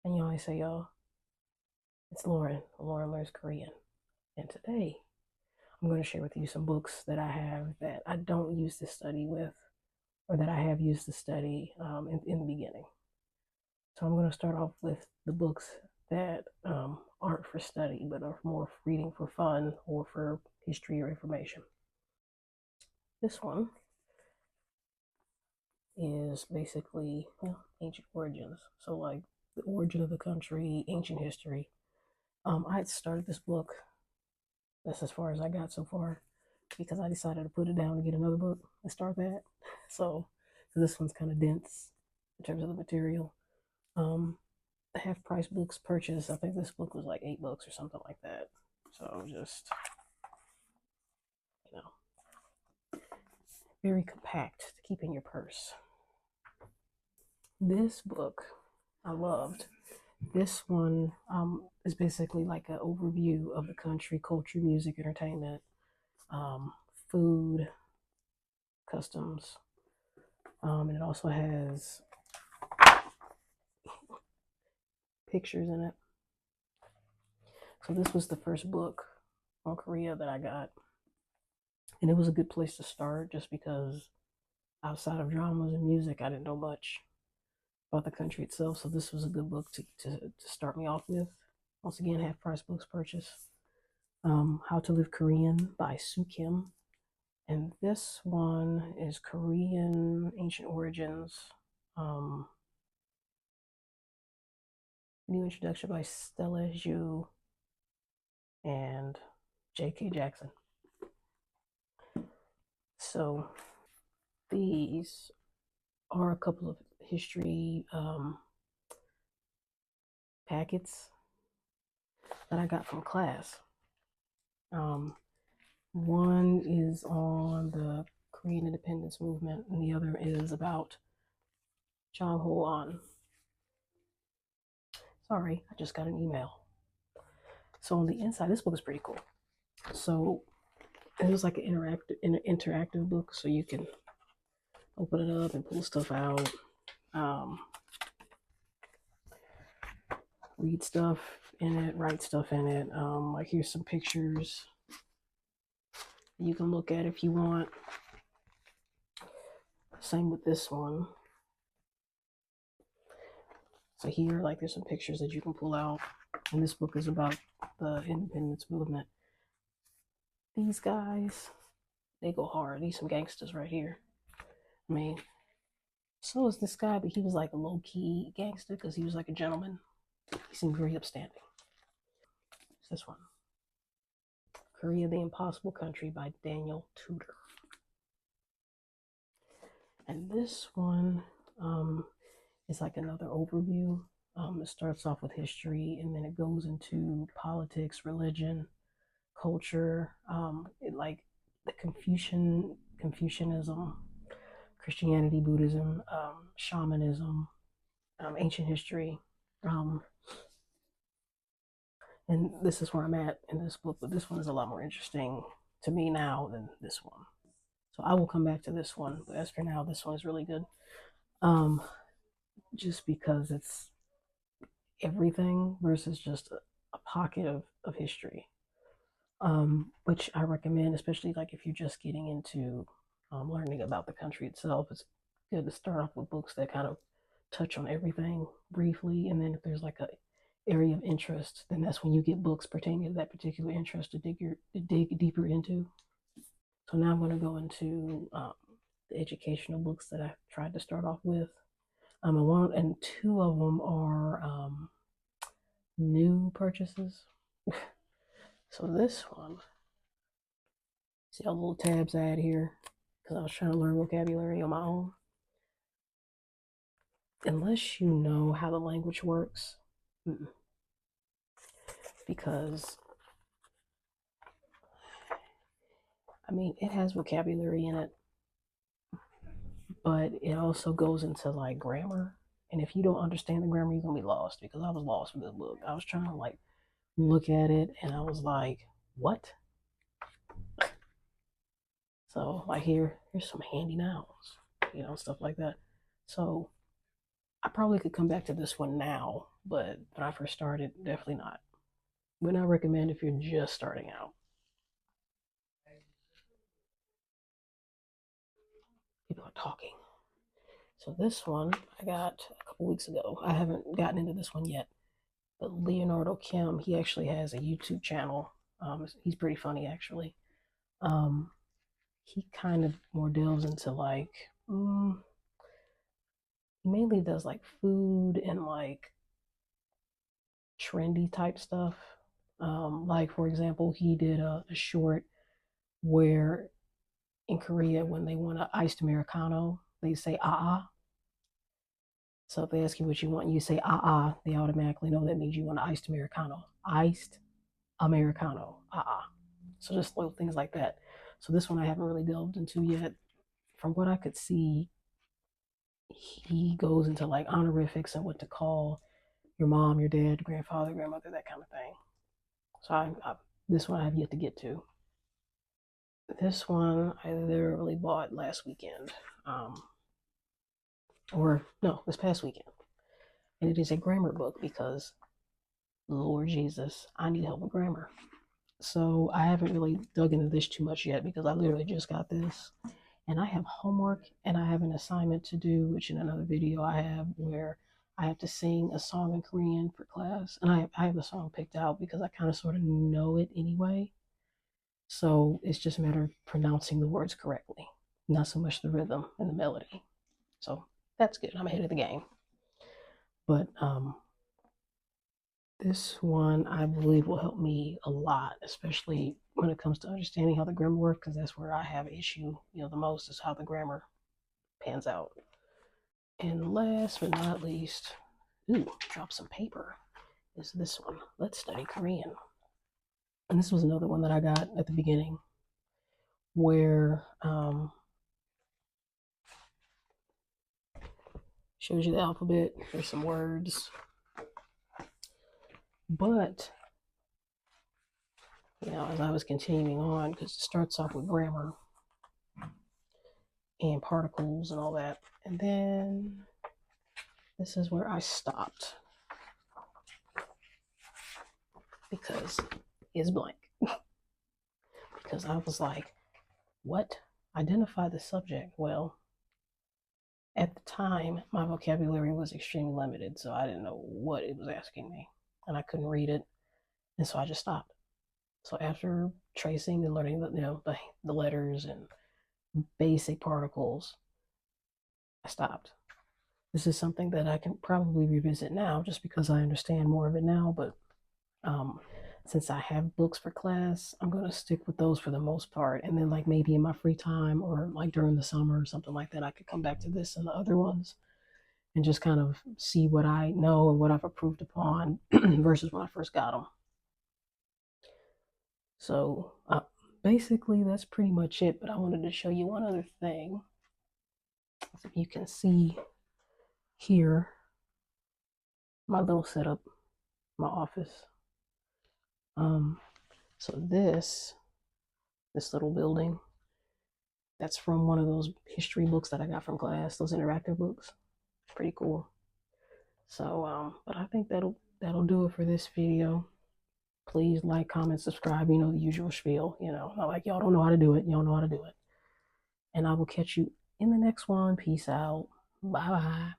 안녕하세요. It's Lauren. Lauren Learns Korean. And today I'm going to share with you some books that I have that I don't use to study with, or that I have used to study in the beginning. So I'm going to start off with the books that aren't for study, but are more reading for fun or for history or information. This one is basically ancient origins. So, like the origin of the country, ancient history. I had started this book. That's as far as I got so far because I decided to put it down and get another book and start that. So this one's kind of dense in terms of the material. Um, Half price books purchased. I think this book was like $8 or something like that. So just, you know, very compact to keep in your purse. This book I loved. This one is basically like an overview of the country, culture, music, entertainment, um, food, customs. And it also has pictures in it. So this was the first book on Korea that I got. And it was a good place to start just because outside of dramas and music, I didn't know much about the country itself. So this was a good book to start me off with. Once again, half price books purchase. How to Live Korean by Soo Kim. And this one is Korean Ancient Origins. New introduction by Stella Zhu and J.K. Jackson. So these are a couple of history packets that I got from class. One is on the Korean independence movement, and the other is about Jong Ho An. Sorry, I just got an email. So on the inside, this book is pretty cool. So it was like an interactive book, so you can open it up and pull stuff out, read stuff in it, write stuff in it. Like here's some pictures you can look at if you want. Same with this one. So here, like there's some pictures that you can pull out. And this book is about the independence movement. These guys, they go hard. These some gangsters right here. I mean, so is this guy, but he was like a low-key gangster because he was like a gentleman. He seemed very upstanding. It's this one. Korea, the Impossible Country by Daniel Tudor. And this one is like another overview. It starts off with history and then it goes into politics, religion, culture, like the Confucianism, Christianity, Buddhism, shamanism, ancient history. And this is where I'm at in this book, but this one is a lot more interesting to me now than this one. So I will come back to this one, but as for now, this one is really good. Um, just because it's everything versus just a pocket of history, which I recommend, especially like if you're just getting into learning about the country itself. It's good to start off with books that kind of touch on everything briefly, and then if there's like a area of interest, then that's when you get books pertaining to that particular interest to dig deeper into. So now I'm going to go into the educational books that I tried to start off with. One and two of them are new purchases. So this one, see all the little tabs I had here because I was trying to learn vocabulary on my own. Unless you know how the language works, because I mean it has vocabulary in it, but it also goes into like grammar. And if you don't understand the grammar, you're gonna be lost because I was lost with this book. I was trying to like look at it and I was like, what? So like here's some handy nouns, stuff like that. So I probably could come back to this one now, but when I first started, definitely not. Would not recommend if you're just starting out. People are talking. So this one I got a couple weeks ago. I haven't gotten into this one yet, but Leonardo Kim, he actually has a YouTube channel. He's pretty funny actually. Um, he kind of more delves into like he mainly does like food and like trendy type stuff. Like for example, he did a short where in Korea when they want an iced Americano, they say ah. So if they ask you what you want, you say ah, they automatically know that means you want an iced Americano. Iced Americano, ah. So just little things like that. So this one I haven't really delved into yet. From what I could see, he goes into like honorifics and what to call your mom, your dad, grandfather, grandmother, that kind of thing. So this one I have yet to get to. This one I literally bought last weekend, or no, this past weekend, and it is a grammar book because Lord Jesus, I need help with grammar. So I haven't really dug into this too much yet because I literally just got this, and I have homework and I have an assignment to do, which in another video I have where I have to sing a song in Korean for class, and I have the song picked out because I kind of sort of know it anyway. So it's just a matter of pronouncing the words correctly, not so much the rhythm and the melody. So that's good. I'm ahead of the game. But this one I believe will help me a lot, especially when it comes to understanding how the grammar works, because that's where I have issue, the most is how the grammar pans out. And last but not least, drop some paper, is this one. Let's Study Korean. And this was another one that I got at the beginning where shows you the alphabet. There's some words. But, as I was continuing on, because it starts off with grammar and particles and all that. And then this is where I stopped because it's blank. Because I was like, what? Identify the subject. Well, at the time, my vocabulary was extremely limited, so I didn't know what it was asking me, and I couldn't read it, and so I just stopped. So after tracing and learning the letters and basic particles, I stopped. This is something that I can probably revisit now, just because I understand more of it now. But since I have books for class, I'm going to stick with those for the most part. And then like maybe in my free time or like during the summer or something like that, I could come back to this and the other ones and just kind of see what I know and what I've improved upon versus when I first got them. So basically that's pretty much it. But I wanted to show you one other thing. So you can see here my little setup, my office. So this little building, that's from one of those history books that I got from class, those interactive books. Pretty cool. So, but I think that'll do it for this video. Please like, comment, subscribe, the usual spiel, not like y'all don't know how to do it, y'all know how to do it. And I will catch you in the next one. Peace out. Bye bye.